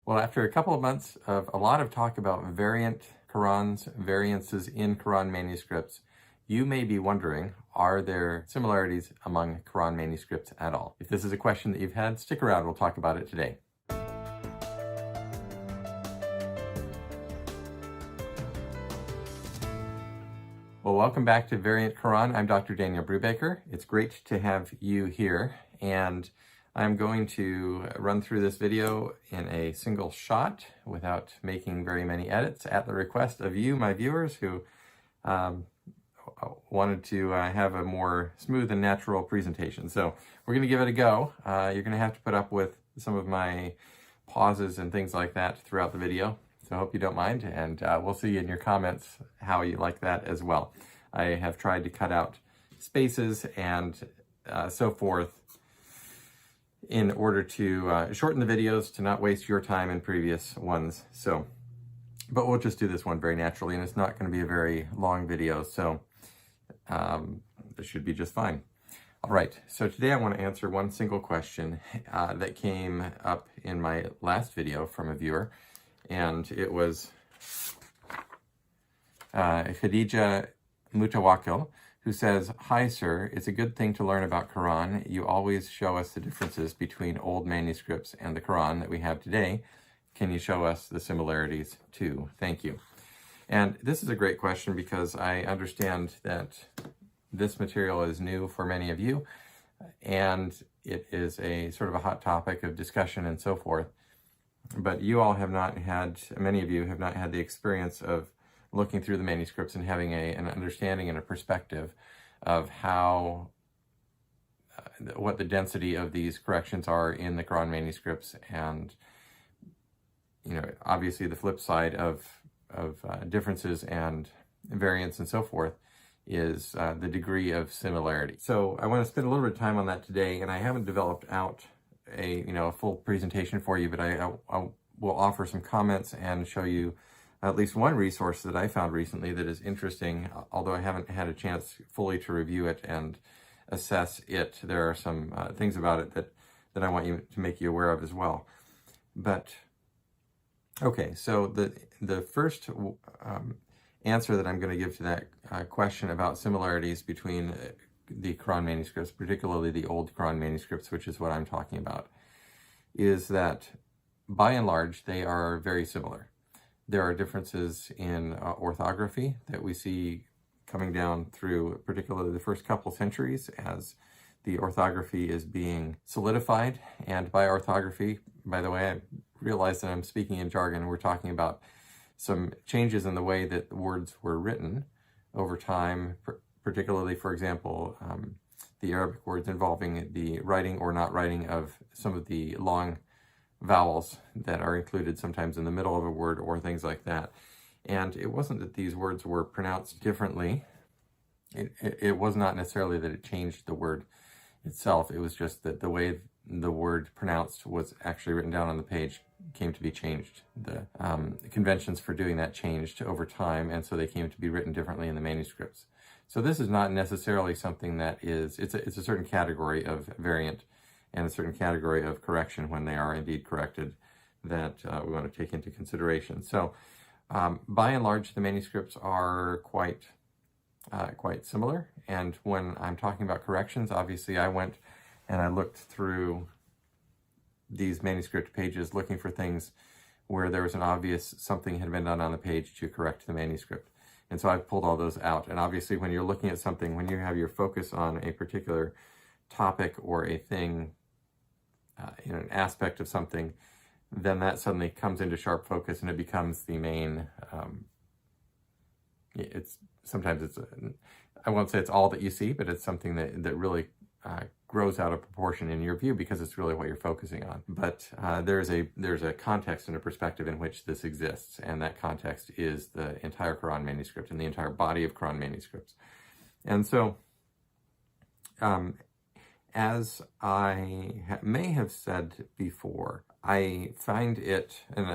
Well, after a couple of months of a lot of talk about variant Qurans, variances in Quran manuscripts, you may be wondering, are there similarities among Quran manuscripts at all? If this is a question that you've had, stick around, we'll talk about it today. Well, welcome back to Variant Quran. I'm Dr. Daniel Brubaker. It's great to have you here, and I'm going to run through this video in a single shot without making very many edits at the request of you, my viewers, who wanted to have a more smooth and natural presentation. So we're going to give it a go. You're going to have to put up with some of my pauses and things like that throughout the video. So I hope you don't mind, and we'll see in your comments how you like that as well. I have tried to cut out spaces and so forth in order to shorten the videos to not waste your time in previous ones. So, but we'll just do this one very naturally, and it's not going to be a very long video, so this should be just fine. All right, so today I want to answer one single question that came up in my last video from a viewer. And it was Khadija Mutawakkil, who says, "Hi, sir. It's a good thing to learn about Quran. You always show us the differences between old manuscripts and the Quran that we have today. Can you show us the similarities too? Thank you." And this is a great question because I understand that this material is new for many of you, and it is a sort of a hot topic of discussion and so forth. But you all have not had, many of you have not had the experience of looking through the manuscripts and having an understanding and a perspective of how, what the density of these corrections are in the Quran manuscripts. And, you know, obviously the flip side of differences and variants and so forth is the degree of similarity. So I want to spend a little bit of time on that today, and I haven't developed out a full presentation for you, but I will offer some comments and show you at least one resource that I found recently that is interesting, although I haven't had a chance fully to review it and assess it. There are some things about it that I want you to make you aware of as well. But okay, so the first answer that I'm going to give to that question about similarities between the Quran manuscripts, particularly the old Quran manuscripts, which is what I'm talking about, is that by and large, they are very similar. There are differences in orthography that we see coming down through particularly the first couple centuries as the orthography is being solidified. And by orthography, by the way, I realize that I'm speaking in jargon. We're talking about some changes in the way that words were written over time, particularly, for example, the Arabic words involving the writing or not writing of some of the long vowels that are included sometimes in the middle of a word or things like that. And it wasn't that these words were pronounced differently. It was not necessarily that it changed the word itself. It was just that the way the word pronounced was actually written down on the page came to be changed. The conventions for doing that changed over time, and so they came to be written differently in the manuscripts. So this is not necessarily something that is, it's a certain category of variant and a certain category of correction when they are indeed corrected that we want to take into consideration. So by and large, the manuscripts are quite similar. And when I'm talking about corrections, obviously I went and I looked through these manuscript pages looking for things where there was an obvious something had been done on the page to correct the manuscript. And so I've pulled all those out. And obviously when you're looking at something, when you have your focus on a particular topic or a thing, an aspect of something, then that suddenly comes into sharp focus and it becomes the main, I won't say it's all that you see, but it's something that really grows out of proportion in your view because it's really what you're focusing on. But there's a context and a perspective in which this exists, and that context is the entire Quran manuscript and the entire body of Quran manuscripts. And so, as I may have said before, I find it, and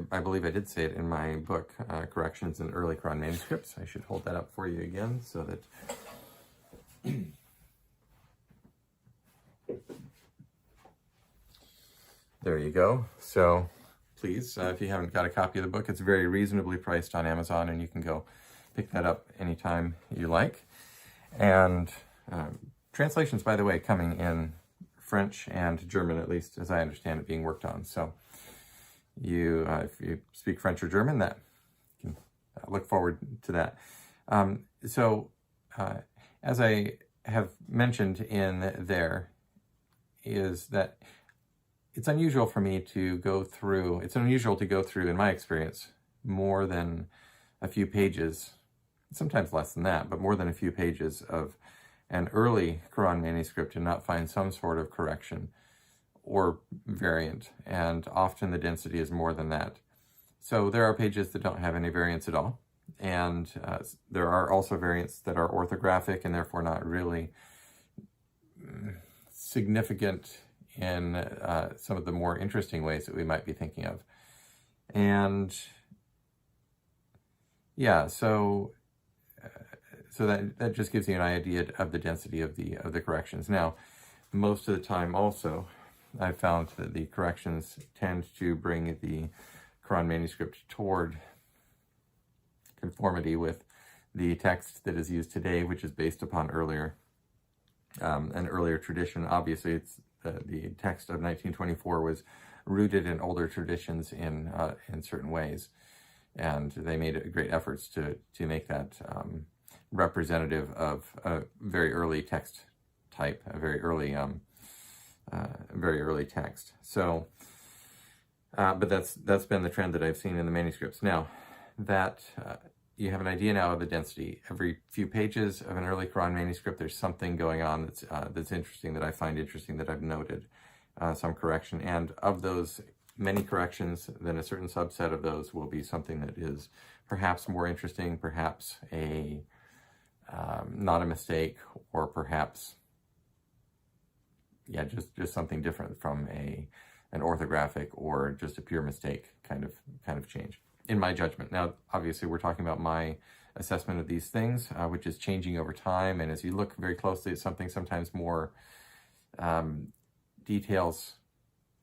I believe I did say it in my book, Corrections in Early Quran Manuscripts. I should hold that up for you again so that there you go. So please, if you haven't got a copy of the book. It's very reasonably priced on Amazon, and you can go pick that up anytime you like. And translations, by the way, coming in French and German, at least as I understand it, being worked on. So you, if you speak French or German, that you can look forward to that. As I have mentioned in there, is that it's unusual for me to go through, in my experience, more than a few pages, sometimes less than that, but more than a few pages of an early Quran manuscript and not find some sort of correction or variant, and often the density is more than that. So there are pages that don't have any variants at all, and there are also variants that are orthographic and therefore not really significant in some of the more interesting ways that we might be thinking of. And yeah, so that just gives you an idea of the density of the corrections. Now, most of the time also, I've found that the corrections tend to bring the Quran manuscript toward conformity with the text that is used today, which is based upon an earlier tradition. Obviously, it's the text of 1924 was rooted in older traditions in certain ways, and they made great efforts to make that representative of a very early text type, a very early text. So, but that's been the trend that I've seen in the manuscripts. Now, that you have an idea now of the density. Every few pages of an early Quran manuscript, there's something going on that's interesting, that I find interesting, that I've noted some correction. And of those many corrections, then a certain subset of those will be something that is perhaps more interesting, perhaps a not a mistake, or perhaps just something different from an orthographic or just a pure mistake kind of change, in my judgment. Now, obviously, we're talking about my assessment of these things, which is changing over time. And as you look very closely at something, sometimes more details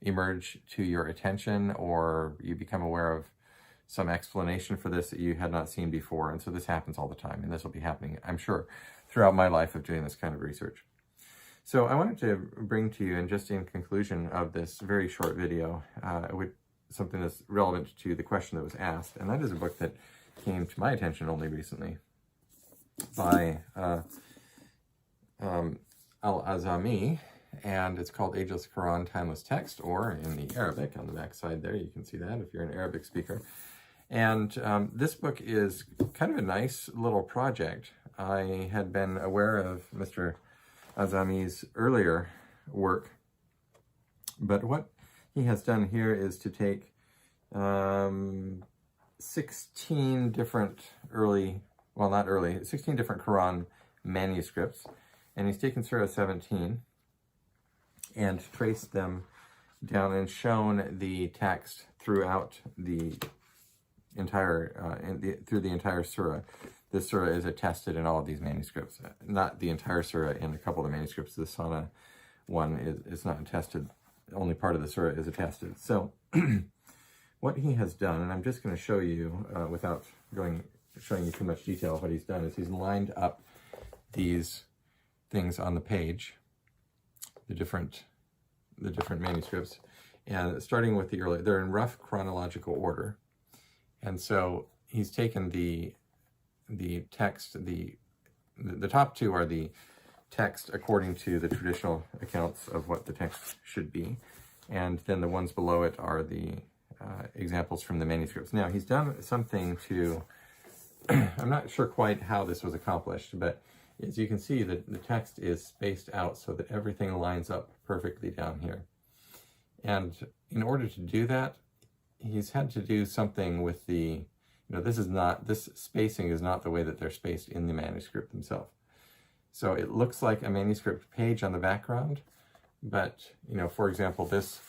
emerge to your attention, or you become aware of some explanation for this that you had not seen before. And so this happens all the time, and this will be happening, I'm sure, throughout my life of doing this kind of research. So I wanted to bring to you, and just in conclusion of this very short video, something that's relevant to the question that was asked, and that is a book that came to my attention only recently by Al-Azami, and it's called Ageless Quran, Timeless Text, or in the Arabic, on the back side there, you can see that if you're an Arabic speaker. And this book is kind of a nice little project. I had been aware of Mr. Azami's earlier work, but what he has done here is to take 16 different 16 different Quran manuscripts, and he's taken Surah 17 and traced them down and shown the text throughout the entire through the entire surah. This surah is attested in all of these manuscripts. Not the entire surah, in a couple of the manuscripts. The Sana one is not attested. Only part of the surah is attested. So what he has done, and I'm just going to show you without showing you too much detail, what he's done is he's lined up these things on the page, the different manuscripts, and starting with the early, they're in rough chronological order. And so he's taken the text, the top two are the text according to the traditional accounts of what the text should be, and then the ones below it are the examples from the manuscripts. Now, he's done something to, I'm not sure quite how this was accomplished, but as you can see, the text is spaced out so that everything lines up perfectly down here. And in order to do that, he's had to do something with the, this spacing is not the way that they're spaced in the manuscript themselves. So it looks like a manuscript page on the background, but, for example, this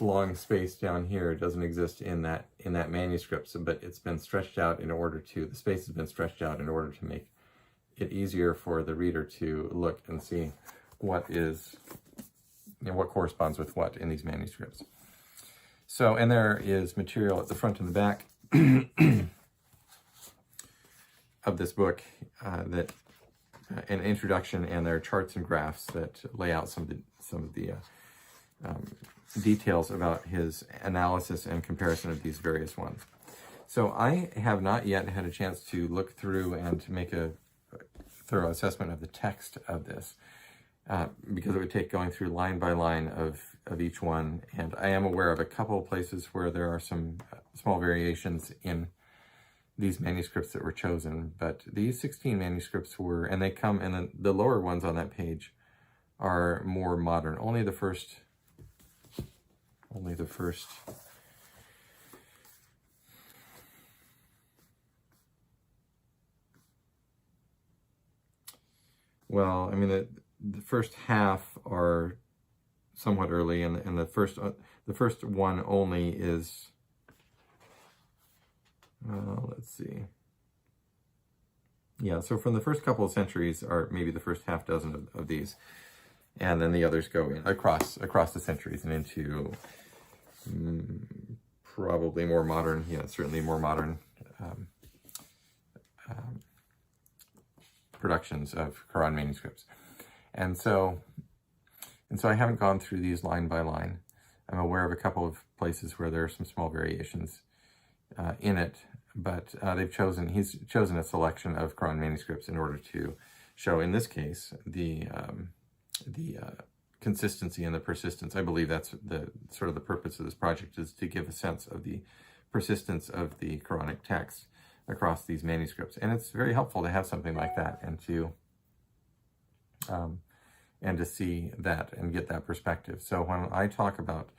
long space down here doesn't exist in that manuscript, but it's been stretched out the space has been stretched out in order to make it easier for the reader to look and see what corresponds with what in these manuscripts. So, and there is material at the front and the back of this book that an introduction, and there are charts and graphs that lay out some of the details about his analysis and comparison of these various ones. So I have not yet had a chance to look through and to make a thorough assessment of the text of this, because it would take going through line by line of each one. And I am aware of a couple of places where there are some small variations in these manuscripts that were chosen, but these 16 manuscripts were, and they come, and then the lower ones on that page are more modern. Only the first, well, I mean, the first half are somewhat early, and the first one only is, let's see. Yeah, so from the first couple of centuries are maybe the first half dozen of these, and then the others go in across the centuries and into probably more modern, certainly more modern productions of Quran manuscripts. And so I haven't gone through these line by line. I'm aware of a couple of places where there are some small variations in it, but he's chosen a selection of Quran manuscripts in order to show, in this case, the consistency and the persistence. I believe that's the sort of the purpose of this project, is to give a sense of the persistence of the Quranic text across these manuscripts. And it's very helpful to have something like that, and to see that and get that perspective. So when I talk about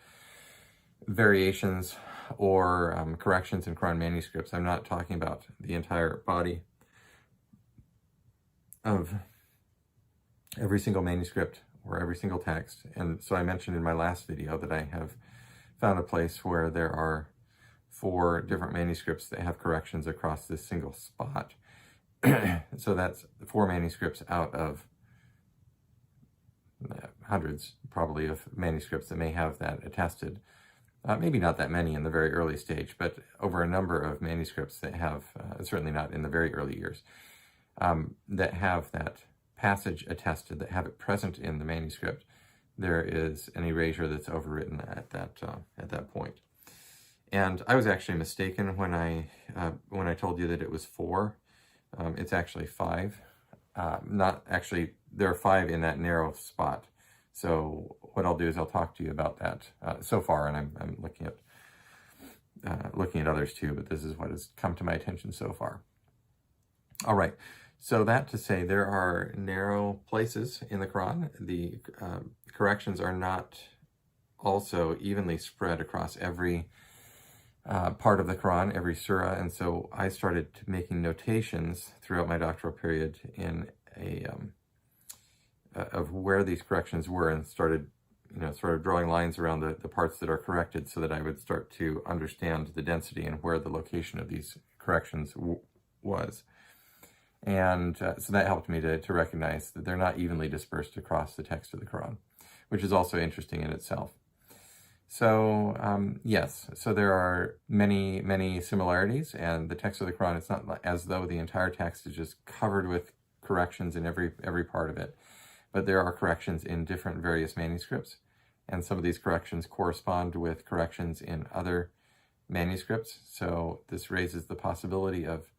variations or corrections in Quran manuscripts, I'm not talking about the entire body of every single manuscript or every single text. And so I mentioned in my last video that I have found a place where there are 4 different manuscripts that have corrections across this single spot. So that's 4 manuscripts out of hundreds, probably, of manuscripts that may have that attested. Maybe not that many in the very early stage, but over a number of manuscripts that have, certainly not in the very early years, that have that passage attested, that have it present in the manuscript. There is an erasure that's overwritten at that point. And I was actually mistaken when I told you that it was 4. It's actually 5. Not actually, there are 5 in that narrow spot. So what I'll do is I'll talk to you about that so far, and I'm looking at others too, but this is what has come to my attention so far. All right, so that to say, there are narrow places in the Quran. The corrections are not also evenly spread across every part of the Quran, every surah, and so I started making notations throughout my doctoral period in of where these corrections were, and started drawing lines around the parts that are corrected, so that I would start to understand the density and where the location of these corrections was. And so that helped me to recognize that they're not evenly dispersed across the text of the Quran, which is also interesting in itself. So yes, so there are many, many similarities, and the text of the Quran, it's not as though the entire text is just covered with corrections in every part of it, but there are corrections in different various manuscripts, and some of these corrections correspond with corrections in other manuscripts. So this raises the possibility of,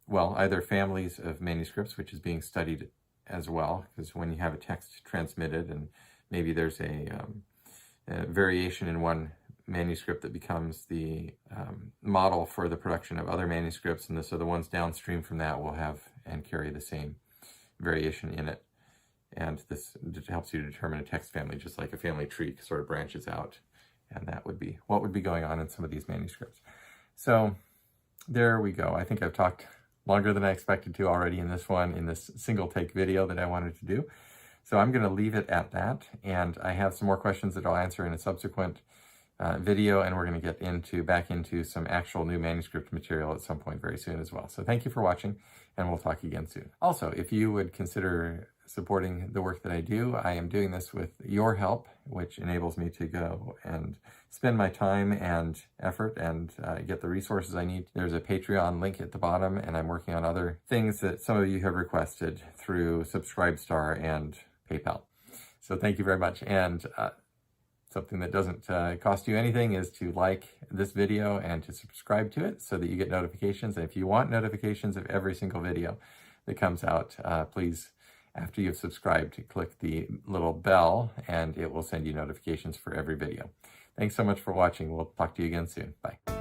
well, either families of manuscripts, which is being studied as well, because when you have a text transmitted and maybe there's a variation in one manuscript that becomes the model for the production of other manuscripts, and so the ones downstream from that will have and carry the same variation in it. And this helps you determine a text family, just like a family tree sort of branches out, and that would be what would be going on in some of these manuscripts. So there we go. I think I've talked longer than I expected to already in this single take video that I wanted to do. So I'm going to leave it at that, and I have some more questions that I'll answer in a subsequent video, and we're going to get back into some actual new manuscript material at some point very soon as well. So thank you for watching, and we'll talk again soon. Also, if you would consider supporting the work that I do, I am doing this with your help, which enables me to go and spend my time and effort and get the resources I need. There's a Patreon link at the bottom, and I'm working on other things that some of you have requested through Subscribestar and PayPal. So thank you very much. And something that doesn't cost you anything is to like this video and to subscribe to it so that you get notifications. And if you want notifications of every single video that comes out, please, after you've subscribed, click the little bell and it will send you notifications for every video. Thanks so much for watching. We'll talk to you again soon. Bye.